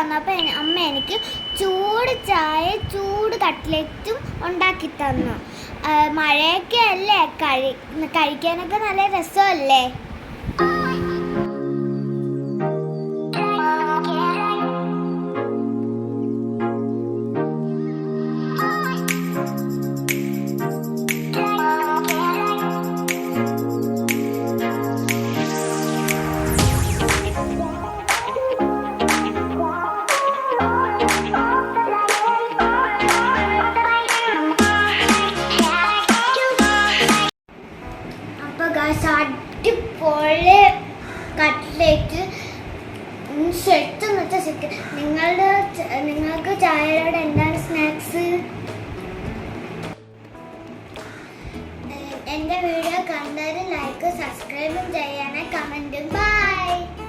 വന്നപ്പോൾ അമ്മ എനിക്ക് ചൂട് ചായ ചൂട് കട്ട്ലറ്റും ഉണ്ടാക്കി തന്നു. മഴയൊക്കെ അല്ലേ, കഴിക്കാനൊക്കെ നല്ല രസമല്ലേ. അടിപൊളി കട്ട്ലേറ്റ് നിങ്ങൾക്ക് ചായയോടെ എന്താണ് സ്നാക്സ്? എൻ്റെ വീഡിയോ കണ്ടവർ ലൈക്ക് സബ്സ്ക്രൈബും ചെയ്യണേ, കമൻറ്റും. ബൈ.